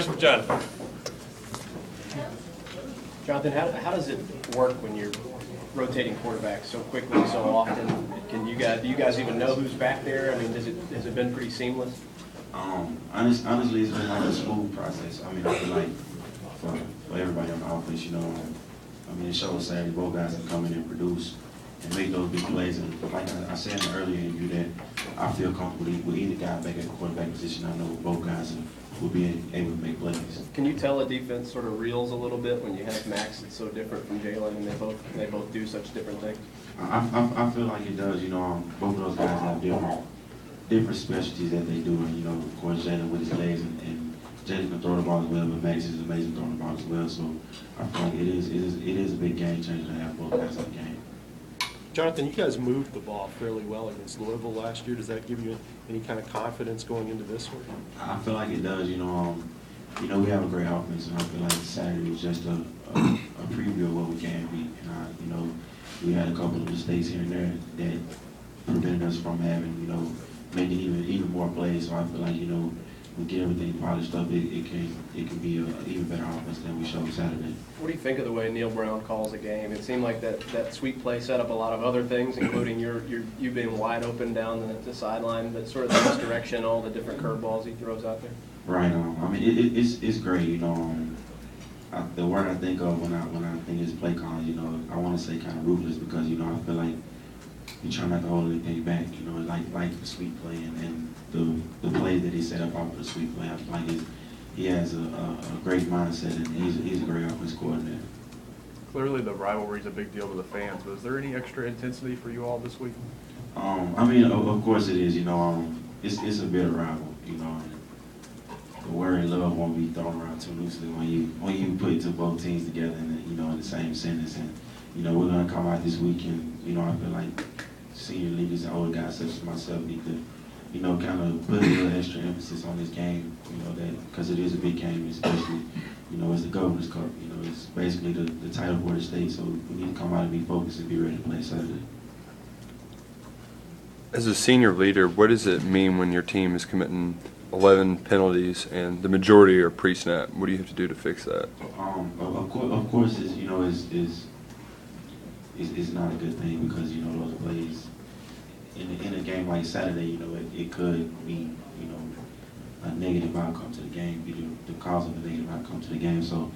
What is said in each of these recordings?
Question for Jonathan. Jonathan, how does it work when you're rotating quarterbacks so quickly, so often? Do you guys even know who's back there? I mean, has it been pretty seamless? Honestly, it's been like a smooth process. I mean, I feel like for everybody on the offense, I mean, it shows Saturday both guys can come in and produce and make those big plays. And like I said in the earlier interview, that I feel comfortable with either guy back at the quarterback position. I know both guys will be able to make plays. Can you tell a defense sort of reels a little bit when you have Max that's so different from Jalen, and they both do such different things? I feel like it does. Both of those guys have different specialties that they do. And, of course, Jalen with his legs and Jalen can throw the ball as well, but Max is amazing throwing the ball as well. So I feel like it is a big game changer to have both guys in the game. Jonathan, you guys moved the ball fairly well against Louisville last year. Does that give you any kind of confidence going into this one? I feel like it does. We have a great offense, and I feel like Saturday was just a preview of what we can be. And we had a couple of mistakes here and there that prevented us from having, making even more plays. So I feel like, we get everything polished up, it can be an even better offense than we showed Saturday. What do you think of the way Neil Brown calls a game? It seemed like that sweep play set up a lot of other things, including you being wide open down the sideline, but sort of the misdirection, all the different curveballs he throws out there. Right. I mean, it's great. The word I think of when I think is play calling, I want to say kind of ruthless because I feel like you try not to hold anything back. Like the sweep play and the play that he set up off of the sweep play. I feel like he has a great mindset and he's a great offense coordinator. Clearly, the rivalry is a big deal to the fans. But is there any extra intensity for you all this week? I mean, of course it is. It's a bitter rival. The word love won't be thrown around too loosely when you put both teams together in the same sentence. And we're gonna come out this weekend. I feel like senior leaders and older guys such as myself need to kind of put a little extra emphasis on this game. That because it is a big game, especially it's the Governor's Cup. It's basically the title for the state. So we need to come out and be focused and be ready to play Saturday. As a senior leader, what does it mean when your team is committing 11 penalties and the majority are pre-snap? What do you have to do to fix that? Of course, it's not a good thing because those plays in a game like Saturday, it could be a negative outcome to the game, be the cause of a negative outcome to the game. So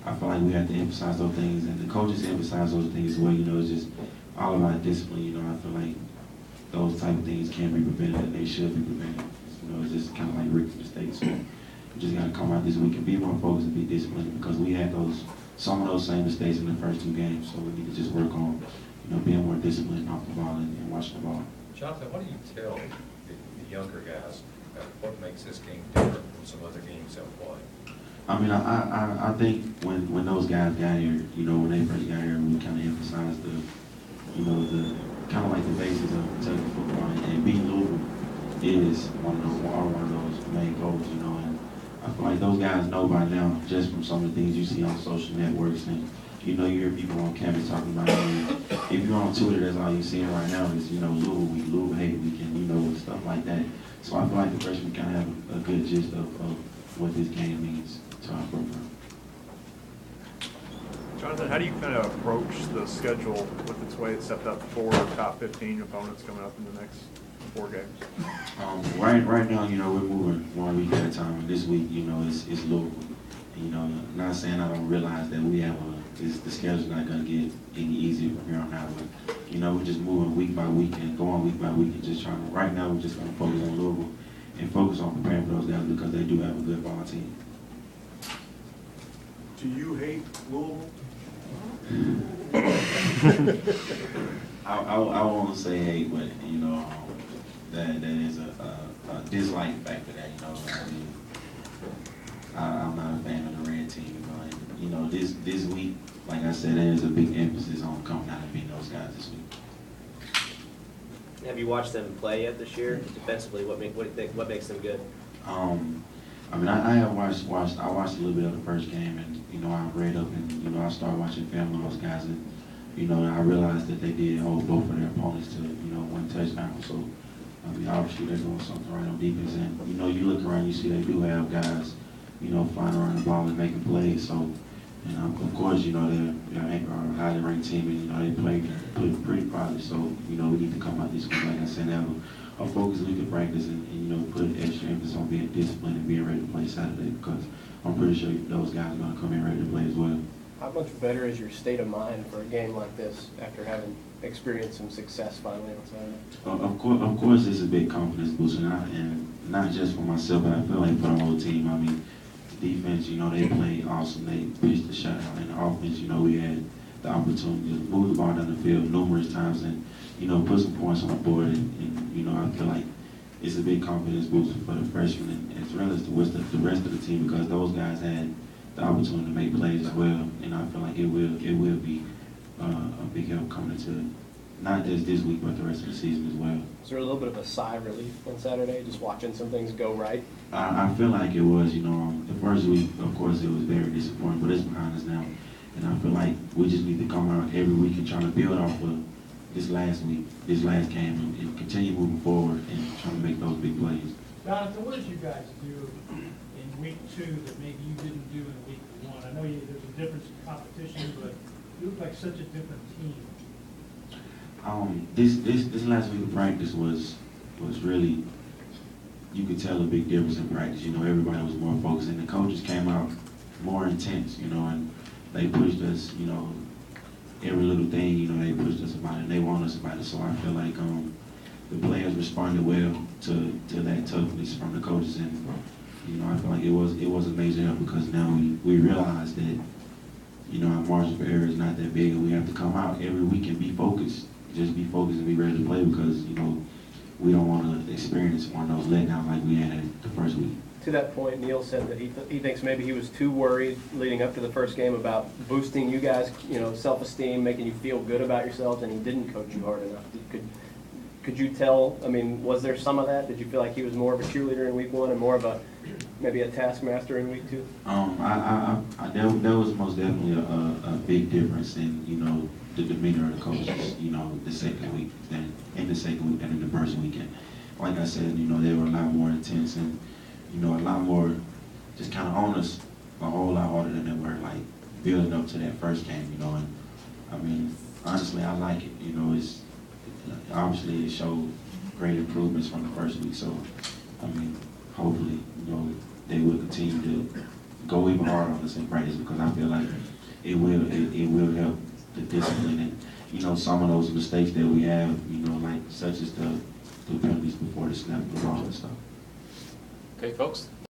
I feel like we have to emphasize those things, and the coaches emphasize those things as well. It's just all about discipline. I feel like those type of things can be prevented, and they should be prevented. It's just kind of like rookie mistakes. So we just got to come out this week and be more focused and be disciplined because we had some of those same mistakes in the first two games. So we need to just work on being more disciplined off the ball and watching the ball. Jonathan, what do you tell the younger guys about what makes this game different from some other games they'll play? I mean, I think when those guys got here, when they first got here, we kind of emphasized the kind of like the basis of Kentucky football, and beating Louisville is one of those main goals, and I feel like those guys know by now, just from some of the things you see on social networks, and you hear people on campus talking about it. If you're on Twitter, that's all you're seeing right now is Louisville week, Louisville hate weekend, stuff like that. So I feel like the freshmen kind of have a good gist of what this game means to our program. Jonathan, how do you kind of approach the schedule with its way it's set up for top 15 opponents coming up in the next 4 games? Right now, we're moving 1 week at a time. And this week, it's Louisville. Not saying I don't realize that we have the schedule's not going to get any easier from here on out. But, we're just moving week by week and going week by week and just trying to, right now, we're just going to focus on Louisville and focus on preparing for those guys because they do have a good ball team. Do you hate Louisville? I won't say hate, but that is a dislike factor that I'm not a fan of the red team. This week, like I said, there's a big emphasis on coming out and beating those guys this week. Have you watched them play yet this year? Defensively, what makes them good? I mean, I have watched a little bit of the first game, and I read up and I started watching film on those guys, and I realized that they did hold both of their opponents to 1 touchdown. So I mean, obviously they're doing something right on defense, and you look around, you see they do have guys you know, flying around the ball and making plays. So, and of course, you know, they're a highly ranked team, and you know they play pretty proudly. So, you know, we need to come out this week, like I said, have a focused week of practice, and you know, put extra emphasis on being disciplined and being ready to play Saturday, because I'm pretty sure those guys are going to come in ready to play as well. How much better is your state of mind for a game like this after having experienced some success finally on Saturday? Of course, it's a big confidence booster, and not just for myself, but I feel like for the whole team. I mean, the defense, you know, they played awesome. They pitched the shutout, and the offense, you know, we had the opportunity to move the ball down the field numerous times and, you know, put some points on the board. And you know, I feel like it's a big confidence booster for the freshmen and as well as the rest of the team, because those guys had the opportunity to make plays as well. And I feel like it will be a big help coming into not just this week, but the rest of the season as well. Was there a little bit of a sigh of relief on Saturday, just watching some things go right? I feel like it was, you know, the first week, of course, it was very disappointing, but it's behind us now. And I feel like we just need to come out every week and try to build off of this last week, this last game, and continue moving forward and trying to make those big plays. Jonathan, what did you guys do in week 2 that maybe you didn't do in week 1? I know there's a difference in competition, but you look like such a different team. This last week of practice was really, you could tell a big difference in practice. You know, everybody was more focused, and the coaches came out more intense, you know, and they pushed us, you know, every little thing, you know, they pushed us about it, and they want us about it. So I feel like the players responded well to that toughness from the coaches, and you know, I feel like it was a major help, because now we realize that, you know, our margin for error is not that big, and we have to come out every week and be focused. Just be focused and be ready to play, because, you know, we don't want to experience one of those letdowns like we had the first week. To that point, Neil said that he thinks maybe he was too worried leading up to the first game about boosting you guys, you know, self-esteem, making you feel good about yourselves, and he didn't coach you hard enough. Could you tell, I mean, was there some of that? Did you feel like he was more of a cheerleader in week 1 and more of maybe a taskmaster in week 2? There was most definitely a big difference in, you know, the demeanor of the coaches, you know, the second week than in the first weekend. Like I said, you know, they were a lot more intense and, you know, a lot more just kind of on us a whole lot harder than they were, like, building up to that first game, you know. And I mean, honestly, I like it. You know, it's obviously it showed great improvements from the first week. So, I mean, hopefully, you know, they will continue to go even harder on us in practice, because I feel like it will help the discipline and, you know, some of those mistakes that we have, you know, like such as the penalties before the snap of the ball and stuff. Okay, folks,